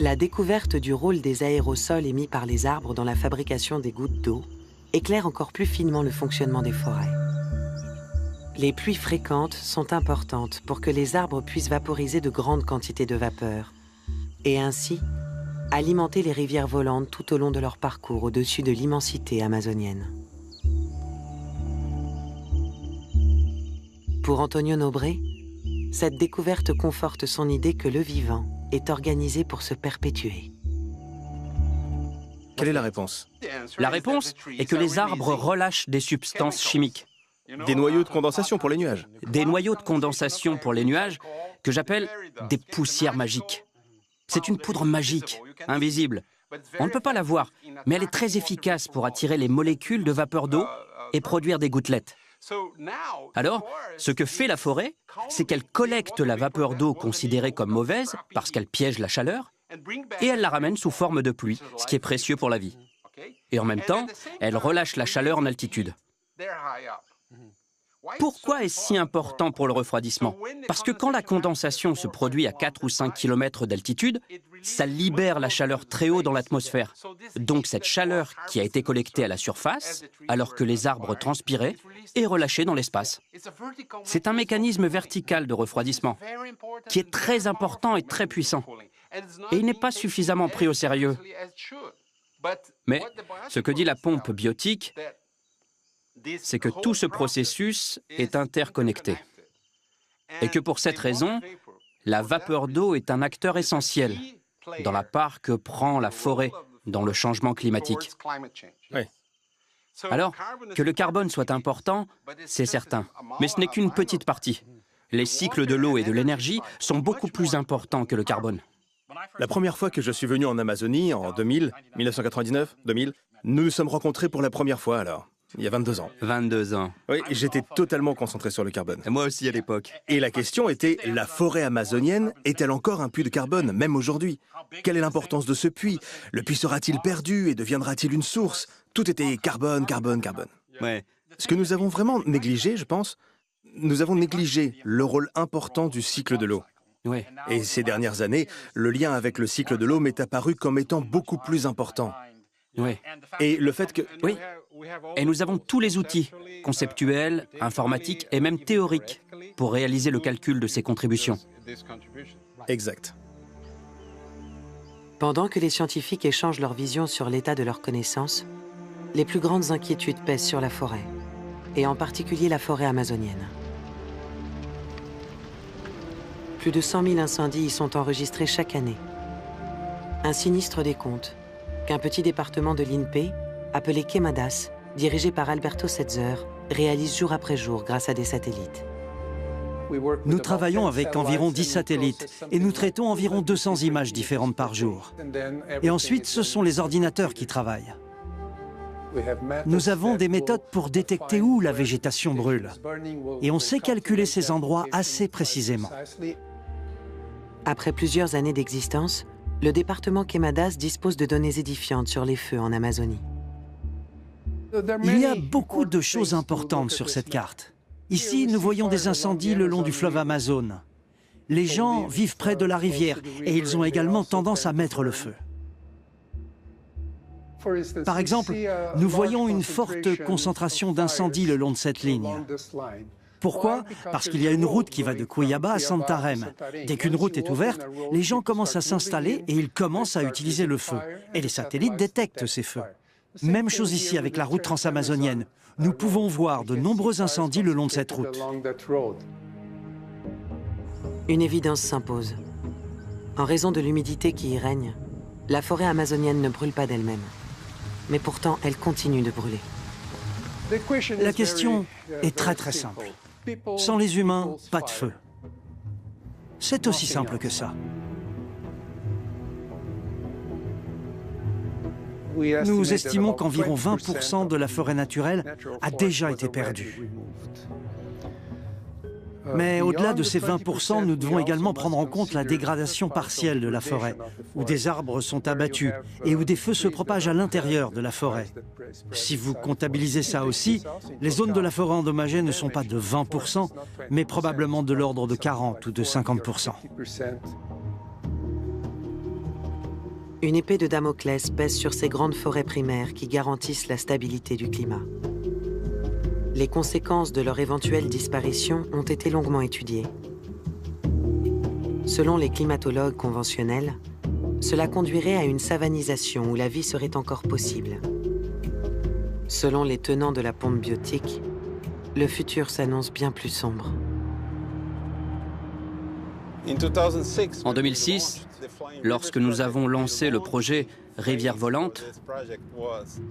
La découverte du rôle des aérosols émis par les arbres dans la fabrication des gouttes d'eau éclaire encore plus finement le fonctionnement des forêts. Les pluies fréquentes sont importantes pour que les arbres puissent vaporiser de grandes quantités de vapeur et ainsi alimenter les rivières volantes tout au long de leur parcours au-dessus de l'immensité amazonienne. Pour Antonio Nobré, cette découverte conforte son idée que le vivant est organisé pour se perpétuer. Quelle est la réponse? La réponse est que les arbres relâchent des substances chimiques. Des noyaux de condensation pour les nuages. Des noyaux de condensation pour les nuages que j'appelle des poussières magiques. C'est une poudre magique, invisible. On ne peut pas la voir, mais elle est très efficace pour attirer les molécules de vapeur d'eau et produire des gouttelettes. Alors, ce que fait la forêt, c'est qu'elle collecte la vapeur d'eau considérée comme mauvaise parce qu'elle piège la chaleur et elle la ramène sous forme de pluie, ce qui est précieux pour la vie. Et en même temps, elle relâche la chaleur en altitude. Pourquoi est-ce si important pour le refroidissement? Parce que quand la condensation se produit à 4 ou 5 km d'altitude, ça libère la chaleur très haut dans l'atmosphère. Donc cette chaleur qui a été collectée à la surface, alors que les arbres transpiraient, est relâchée dans l'espace. C'est un mécanisme vertical de refroidissement qui est très important et très puissant. Et il n'est pas suffisamment pris au sérieux. Mais ce que dit la pompe biotique, c'est que tout ce processus est interconnecté. Et que pour cette raison, la vapeur d'eau est un acteur essentiel dans la part que prend la forêt dans le changement climatique. Oui. Alors, que le carbone soit important, c'est certain, mais ce n'est qu'une petite partie. Les cycles de l'eau et de l'énergie sont beaucoup plus importants que le carbone. La première fois que je suis venu en Amazonie, en 1999, nous nous sommes rencontrés pour la première fois alors. Il y a 22 ans. 22 ans. Oui, j'étais totalement concentré sur le carbone. Moi aussi à l'époque. Et la question était, la forêt amazonienne est-elle encore un puits de carbone, même aujourd'hui? Quelle est l'importance de ce puits? Le puits sera-t-il perdu et deviendra-t-il une source? Tout était carbone, carbone, carbone. Ouais. Ce que nous avons vraiment négligé, je pense, nous avons négligé le rôle important du cycle de l'eau. Ouais. Et ces dernières années, le lien avec le cycle de l'eau m'est apparu comme étant beaucoup plus important. Ouais. Et le fait que... Oui. Et nous avons tous les outils, conceptuels, informatiques et même théoriques, pour réaliser le calcul de ces contributions. Exact. Pendant que les scientifiques échangent leur vision sur l'état de leurs connaissances, les plus grandes inquiétudes pèsent sur la forêt, et en particulier la forêt amazonienne. Plus de 100 000 incendies y sont enregistrés chaque année. Un sinistre décompte qu'un petit département de l'INPE, appelé Queimadas, dirigé par Alberto Setzer, réalise jour après jour grâce à des satellites. Nous travaillons avec environ 10 satellites et nous traitons environ 200 images différentes par jour. Et ensuite, ce sont les ordinateurs qui travaillent. Nous avons des méthodes pour détecter où la végétation brûle. Et on sait calculer ces endroits assez précisément. Après plusieurs années d'existence, le département Queimadas dispose de données édifiantes sur les feux en Amazonie. Il y a beaucoup de choses importantes sur cette carte. Ici, nous voyons des incendies le long du fleuve Amazone. Les gens vivent près de la rivière et ils ont également tendance à mettre le feu. Par exemple, nous voyons une forte concentration d'incendies le long de cette ligne. Pourquoi? Parce qu'il y a une route qui va de Cuiabá à Santarém. Dès qu'une route est ouverte, les gens commencent à s'installer et ils commencent à utiliser le feu. Et les satellites détectent ces feux. Même chose ici avec la route transamazonienne. Nous pouvons voir de nombreux incendies le long de cette route. Une évidence s'impose. En raison de l'humidité qui y règne, la forêt amazonienne ne brûle pas d'elle-même. Mais pourtant, elle continue de brûler. La question est très simple. Sans les humains, pas de feu. C'est aussi simple que ça. Nous estimons qu'environ 20% de la forêt naturelle a déjà été perdue. Mais au-delà de ces 20%, nous devons également prendre en compte la dégradation partielle de la forêt, où des arbres sont abattus et où des feux se propagent à l'intérieur de la forêt. Si vous comptabilisez ça aussi, les zones de la forêt endommagées ne sont pas de 20%, mais probablement de l'ordre de 40 ou de 50%. Une épée de Damoclès pèse sur ces grandes forêts primaires qui garantissent la stabilité du climat. Les conséquences de leur éventuelle disparition ont été longuement étudiées. Selon les climatologues conventionnels, cela conduirait à une savanisation où la vie serait encore possible. Selon les tenants de la pompe biotique, le futur s'annonce bien plus sombre. En 2006, lorsque nous avons lancé le projet Rivière volante,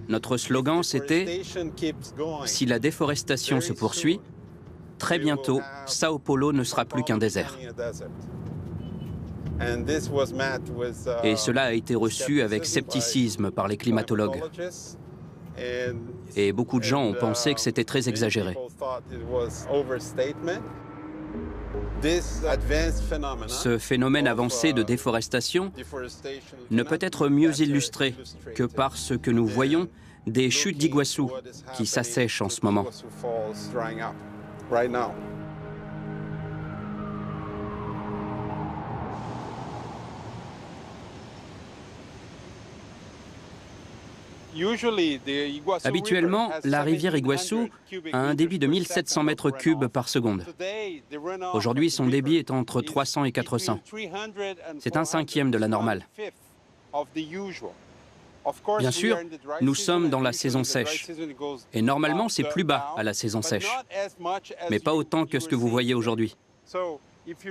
notre slogan c'était « Si la déforestation se poursuit, très bientôt, Sao Paulo ne sera plus qu'un désert ». Et cela a été reçu avec scepticisme par les climatologues. Et beaucoup de gens ont pensé que c'était très exagéré. Ce phénomène avancé de déforestation ne peut être mieux illustré que par ce que nous voyons des chutes d'Iguassou qui s'assèchent en ce moment. Habituellement, la rivière Iguassou a un débit de 1700 mètres cubes par seconde. Aujourd'hui, son débit est entre 300 et 400. C'est un cinquième de la normale. Bien sûr, nous sommes dans la saison sèche. Et normalement, c'est plus bas à la saison sèche. Mais pas autant que ce que vous voyez aujourd'hui.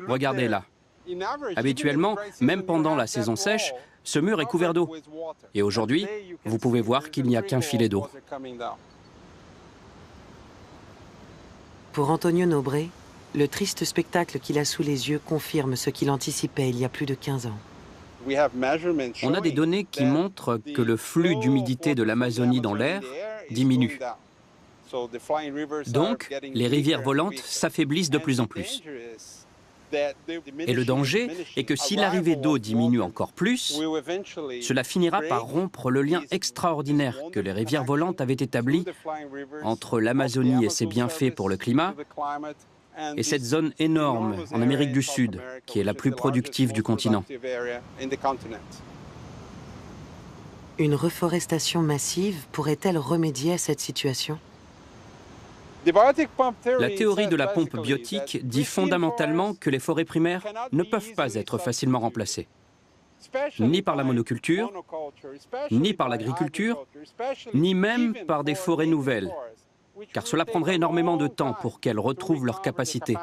Regardez là. Habituellement, même pendant la saison sèche, ce mur est couvert d'eau. Et aujourd'hui, vous pouvez voir qu'il n'y a qu'un filet d'eau. Pour Antonio Nobré, le triste spectacle qu'il a sous les yeux confirme ce qu'il anticipait il y a plus de 15 ans. On a des données qui montrent que le flux d'humidité de l'Amazonie dans l'air diminue. Donc, les rivières volantes s'affaiblissent de plus en plus. Et le danger est que si l'arrivée d'eau diminue encore plus, cela finira par rompre le lien extraordinaire que les rivières volantes avaient établi entre l'Amazonie et ses bienfaits pour le climat et cette zone énorme en Amérique du Sud, qui est la plus productive du continent. Une reforestation massive pourrait-elle remédier à cette situation ? La théorie de la pompe biotique dit fondamentalement que les forêts primaires ne peuvent pas être facilement remplacées, ni par la monoculture, ni par l'agriculture, ni même par des forêts nouvelles, car cela prendrait énormément de temps pour qu'elles retrouvent leur capacité,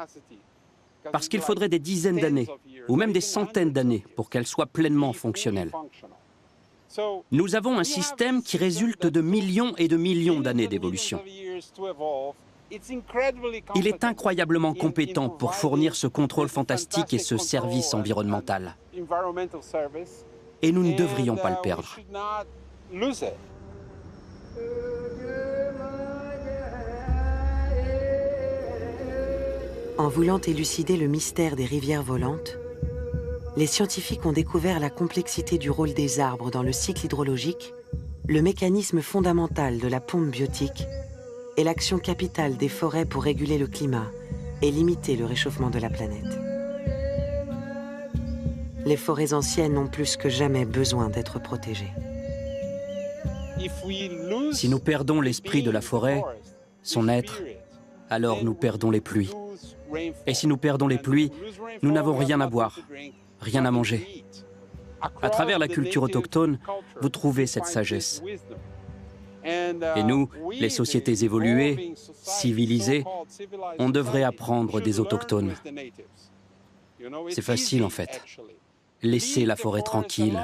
parce qu'il faudrait des dizaines d'années, ou même des centaines d'années, pour qu'elles soient pleinement fonctionnelles. Nous avons un système qui résulte de millions et de millions d'années d'évolution. Il est incroyablement compétent pour fournir ce contrôle fantastique et ce service environnemental. Et nous ne devrions pas le perdre. En voulant élucider le mystère des rivières volantes, les scientifiques ont découvert la complexité du rôle des arbres dans le cycle hydrologique, le mécanisme fondamental de la pompe biotique et l'action capitale des forêts pour réguler le climat et limiter le réchauffement de la planète. Les forêts anciennes ont plus que jamais besoin d'être protégées. Si nous perdons l'esprit de la forêt, son être, alors nous perdons les pluies. Et si nous perdons les pluies, nous n'avons rien à boire, rien à manger. À travers la culture autochtone, vous trouvez cette sagesse. Et nous, les sociétés évoluées, civilisées, on devrait apprendre des autochtones. C'est facile en fait. Laissez la forêt tranquille.